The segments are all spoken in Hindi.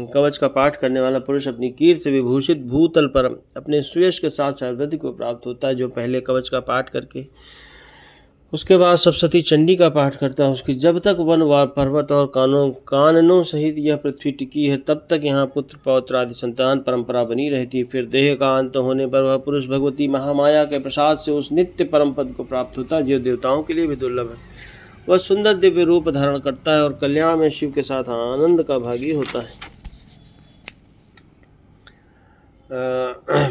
कवच का पाठ करने वाला पुरुष अपनी कीर्ति से विभूषित भूतल पर अपने सुयश के साथ सर्वसिद्धि को प्राप्त होता है। जो पहले कवच का पाठ करके उसके बाद सप्तशती चंडी का पाठ करता है, उसकी जब तक वन पर्वत और काननों सहित यह पृथ्वी टिकी है तब तक यहाँ पुत्र पौत्र आदि संतान परंपरा बनी रहती है। फिर देह का अंत होने पर वह पुरुष भगवती महामाया के प्रसाद से उस नित्य परम पद को प्राप्त होता है जो देवताओं के लिए भी दुर्लभ है। वह सुंदर दिव्य रूप धारण करता है और कल्याण में शिव के साथ आनंद का भागी होता है।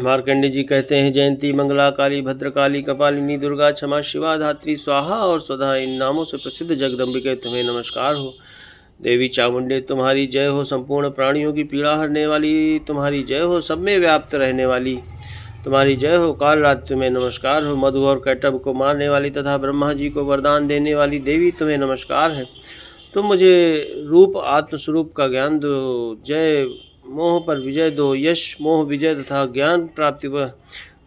मार्कंडे जी कहते हैं, जयंती, मंगला, काली, भद्रकाली, कपालिनी, दुर्गा, क्षमा, शिवा, धात्री, स्वाहा और स्वधा इन नामों से प्रसिद्ध जगदम्बिके तुम्हें नमस्कार हो। देवी चामुंडे तुम्हारी जय हो। संपूर्ण प्राणियों की पीड़ा हरने वाली तुम्हारी जय हो। सब में व्याप्त रहने वाली तुम्हारी जय हो। काल रात तुम्हें नमस्कार हो। मधु और कैटभ को मारने वाली तथा ब्रह्मा जी को वरदान देने वाली देवी तुम्हें नमस्कार है। तुम मुझे रूप आत्मस्वरूप का ज्ञान दो। जय मोह पर विजय दो। यश मोह विजय तथा ज्ञान प्राप्ति व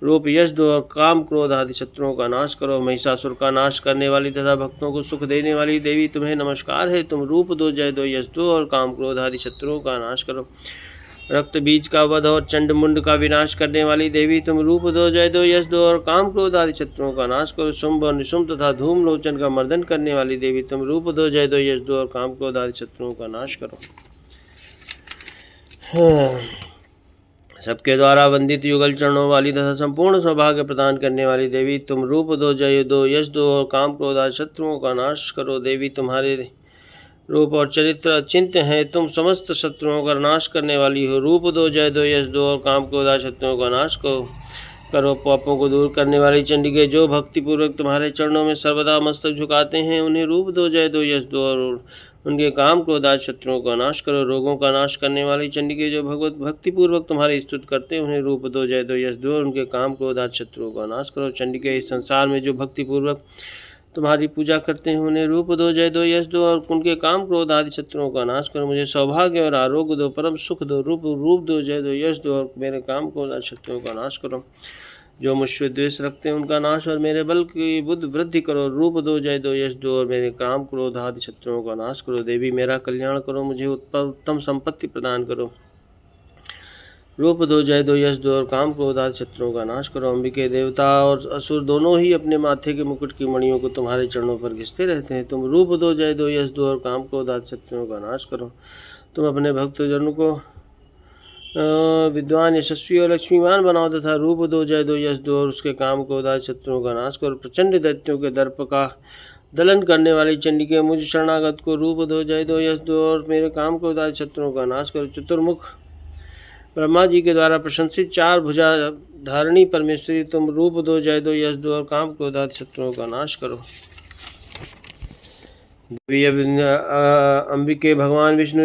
रूप यश दो और काम क्रोध आदि शत्रुओं का नाश करो। महिषासुर का नाश करने वाली तथा भक्तों को सुख देने वाली देवी तुम्हें नमस्कार है। तुम रूप दो, जय दो, यश दो और काम क्रोध आदि शत्रुओं का नाश करो। रक्त बीज का वध और चंड मुंड का विनाश करने वाली देवी तुम रूप दो, जय दो, यश दो और काम क्रोध आदि शत्रुओं का नाश करो। शुंभ और निशुंभ तथा धूम लोचन का मर्दन करने वाली देवी तुम रूप दो, जय दो, यश दो और काम क्रोध आदि शत्रुओं का नाश करो। सबके द्वारा वंदित युगल चरणों वाली तथा संपूर्ण सौभाग्य प्रदान करने वाली देवी तुम रूप दो, जय दो, यश दो और काम क्रोध आदि शत्रुओं का नाश करो। देवी तुम्हारे रूप और चरित्र अचिंत्य हैं। तुम समस्त शत्रुओं का नाश करने वाली हो। रूप दो, जय दो, यश दो और काम क्रोध आदि शत्रुओं का नाश करो। पापों को दूर करने वाली चंडिके जो भक्तिपूर्वक तुम्हारे चरणों में सर्वदा मस्तक झुकाते हैं उन्हें रूप दो, जय दो, यश दो और उनके काम क्रोध आदि शत्रुओं का नाश करो। रोगों का नाश करने वाली चंडिके जो भगवत भक्तिपूर्वक तुम्हारी स्तुति करते हैं उन्हें रूप दो, जय दो, यश दो और उनके काम क्रोध आदि शत्रुओं का नाश करो। चंडिके इस संसार में जो भक्तिपूर्वक तुम्हारी पूजा करते हैं उन्हें रूप दो, जय दो, यश दो और उनके काम क्रोध आदि शत्रुओं का नाश करो। मुझे सौभाग्य और आरोग्य दो, परम सुख दो। रूप दो, जय दो, यश दो और मेरे काम क्रोध आदि शत्रुओं का नाश करो। जो मुझसे द्वेष रखते हैं उनका नाश और मेरे बल की बुद्ध वृद्धि करो। रूप दो, जय दो, यश दो और मेरे काम क्रोध आदि शत्रुओं का नाश करो। देवी मेरा कल्याण करो, मुझे उत्तम संपत्ति प्रदान करो। रूप दो, जय दो, यश दो और काम क्रोध आदि शत्रुओं का नाश करो। अंबिके, देवता और असुर दोनों ही अपने माथे के मुकुट की मणियों को तुम्हारे चरणों पर घिसते रहते हैं। तुम रूप दो, जय दो, यश दो और काम क्रोध आदि शत्रुओं का नाश करो। तुम अपने भक्तजनों को विद्वान, यशस्वी और लक्ष्मीवान बनाओ तथा रूप दो, जय दो, यश दो और उसके काम क्रोध आदि शत्रुओं का नाश करो। प्रचंड दैत्यों के दर्प का दलन करने वाली चंडिके मुझ शरणागत को रूप दो, जय दो, यश दो और मेरे काम क्रोध आदि शत्रुओं का नाश करो। चतुर्मुख ब्रह्मा जी के द्वारा प्रशंसित चार भुजा धारणी परमेश्वरी तुम रूप दो, जय दो, यश दो और काम क्रोध आदि शत्रुओं का नाश करो। अंबिके, भगवान विष्णु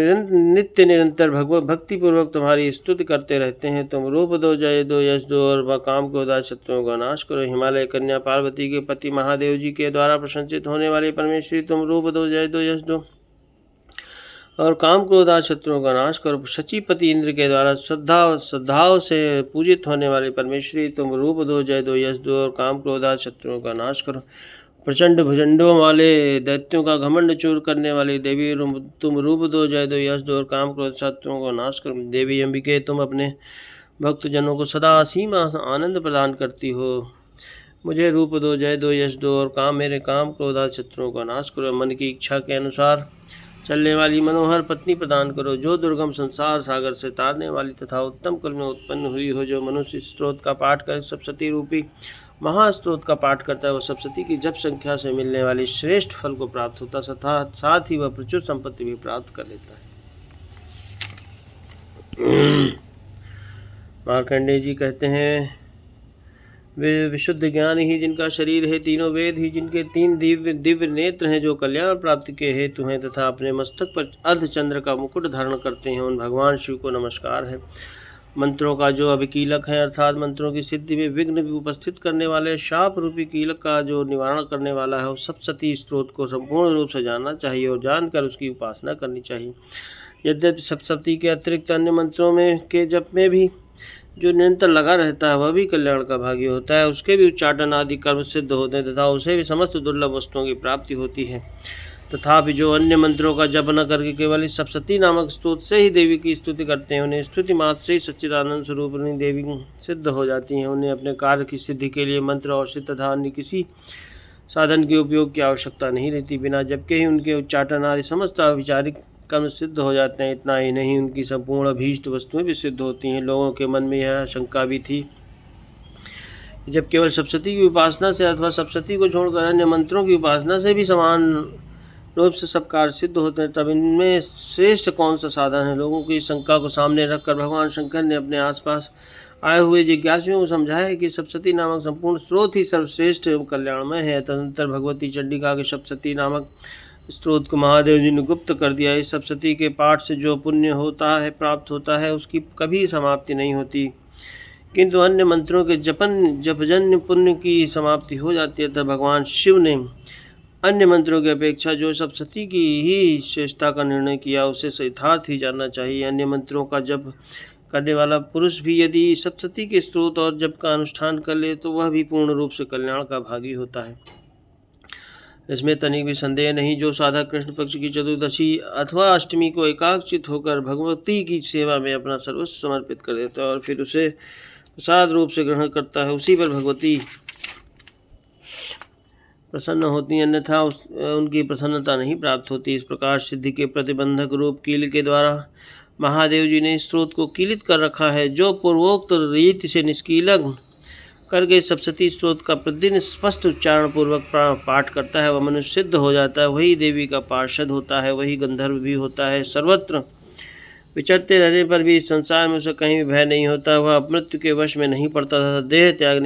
नित्य निरंतर भक्ति पूर्वक तुम्हारी स्तुति करते रहते हैं। तुम रूप दो, जय दो, यश दो और काम क्रोध आदि शत्रुओं का नाश करो। हिमालय कन्या पार्वती के पति महादेव जी के द्वारा प्रशंसित होने वाली परमेश्वरी तुम रूप दो, जय दो, यश दो और काम क्रोध आदि शत्रुओं का नाश करो। शचीपति इंद्र के द्वारा श्रद्धाओं से पूजित होने वाली परमेश्वरी तुम रूप दो, जय दो, यश दो और काम क्रोध आदि शत्रुओं का नाश करो। प्रचंड भुजंडों वाले दैत्यों का घमंड चूर करने वाली देवी तुम रूप दो, जय दो, यश दो और काम क्रोध शत्रुओं का नाश करो। देवी अंबिके, तुम अपने भक्तजनों को सदा असीम आनंद प्रदान करती हो। मुझे रूप दो, जय दो, यश दो और मेरे काम क्रोध आदि शत्रुओं का नाश करो। मन की इच्छा के अनुसार चलने वाली मनोहर पत्नी प्रदान करो जो दुर्गम संसार सागर से तारने वाली तथा उत्तम कुल में उत्पन्न हुई हो। जो मनुष्य स्त्रोत का पाठ कर सप्तशती रूपी महास्त्रोत का पाठ करता है वह सप्तशती की जप संख्या से मिलने वाली श्रेष्ठ फल को प्राप्त होता है, साथ ही वह प्रचुर संपत्ति भी प्राप्त कर लेता है। मार्कंडेय जी कहते हैं, वे विशुद्ध ज्ञान ही जिनका शरीर है, तीनों वेद ही जिनके तीन दिव्य नेत्र हैं, जो कल्याण प्राप्ति के हेतु हैं तथा अपने मस्तक पर अर्धचंद्र का मुकुट धारण करते हैं, उन भगवान शिव को नमस्कार है। मंत्रों का जो अभिकीलक है अर्थात मंत्रों की सिद्धि में विघ्न भी उपस्थित करने वाले शाप रूपी कीलक का जो निवारण करने वाला है, उस सप्तशती स्त्रोत को संपूर्ण रूप से जानना चाहिए और जानकर उसकी उपासना करनी चाहिए। यद्यपि सप्तशती के अतिरिक्त अन्य मंत्रों में के जप में भी जो निरंतर लगा रहता है वह भी कल्याण का भागी होता है। उसके भी उच्चाटन आदि कर्म सिद्ध होते हैं तथा उसे भी समस्त दुर्लभ वस्तुओं की प्राप्ति होती है। तथापि जो अन्य मंत्रों का जप न करके केवल इस सप्तशती नामक स्तोत्र से ही देवी की स्तुति करते हैं, उन्हें स्तुति मात्र से ही सच्चिदानंद स्वरूपिणी देवी सिद्ध हो जाती हैं। उन्हें अपने कार्य की सिद्धि के लिए मंत्र, औषधि तथा अन्य किसी साधन के उपयोग की आवश्यकता नहीं रहती। बिना जप के ही उनके उच्चाटन आदि समस्त विचारिक कर्म सिद्ध हो जाते हैं। इतना ही नहीं, उनकी संपूर्ण अभीष्ट वस्तुएं भी सिद्ध होती हैं। लोगों के मन में यह शंका भी थी, जब केवल सप्तशती की उपासना से अथवा सप्तशती को छोड़कर अन्य मंत्रों की उपासना से भी समान रूप से सब कार्य सिद्ध होते हैं, तब इनमें श्रेष्ठ कौन सा साधन है। लोगों की शंका को सामने रखकर भगवान शंकर ने अपने आसपास आए हुए जिज्ञासुओं को समझाया कि सप्तशती नामक संपूर्ण स्रोत ही सर्वश्रेष्ठ एवं कल्याणमय है। तदनंतर भगवती चंडिका के सप्तशती नामक स्रोत को महादेव जी ने गुप्त कर दिया। इस सप्तशती के पाठ से जो पुण्य होता है, प्राप्त होता है, उसकी कभी समाप्ति नहीं होती, किंतु अन्य मंत्रों के जपजन्य पुण्य की समाप्ति हो जाती है। तब भगवान शिव ने अन्य मंत्रों की अपेक्षा जो सप्तशती की ही श्रेष्ठता का निर्णय किया, उसे यथार्थ ही जानना चाहिए। अन्य मंत्रों का जप करने वाला पुरुष भी यदि सप्तशती के स्त्रोत और जप का अनुष्ठान कर ले तो वह भी पूर्ण रूप से कल्याण का भागी होता है, इसमें तनिक भी संदेह नहीं। जो साधक कृष्ण पक्ष की चतुर्दशी अथवा अष्टमी को एकाग्रचित होकर भगवती की सेवा में अपना सर्वस्व समर्पित कर देता है और फिर उसे प्रसाद रूप से ग्रहण करता है, उसी पर भगवती प्रसन्न होती, अन्यथा उनकी प्रसन्नता नहीं प्राप्त होती। इस प्रकार सिद्धि के प्रतिबंधक रूप कील के द्वारा महादेव जी ने इस स्रोत को कीलित कर रखा है। जो पूर्वोक्त रीति से निष्कीलन करके सप्तशती स्रोत का प्रतिदिन स्पष्ट उच्चारण पूर्वक पाठ करता है, वह मनुष्य सिद्ध हो जाता है, वही देवी का पार्षद होता है, वही गंधर्व भी होता है। सर्वत्र विचरते रहने पर भी इस संसार में उसे कहीं भी भय नहीं होता। वह मृत्यु के वश में नहीं पड़ता तथा देह त्यागने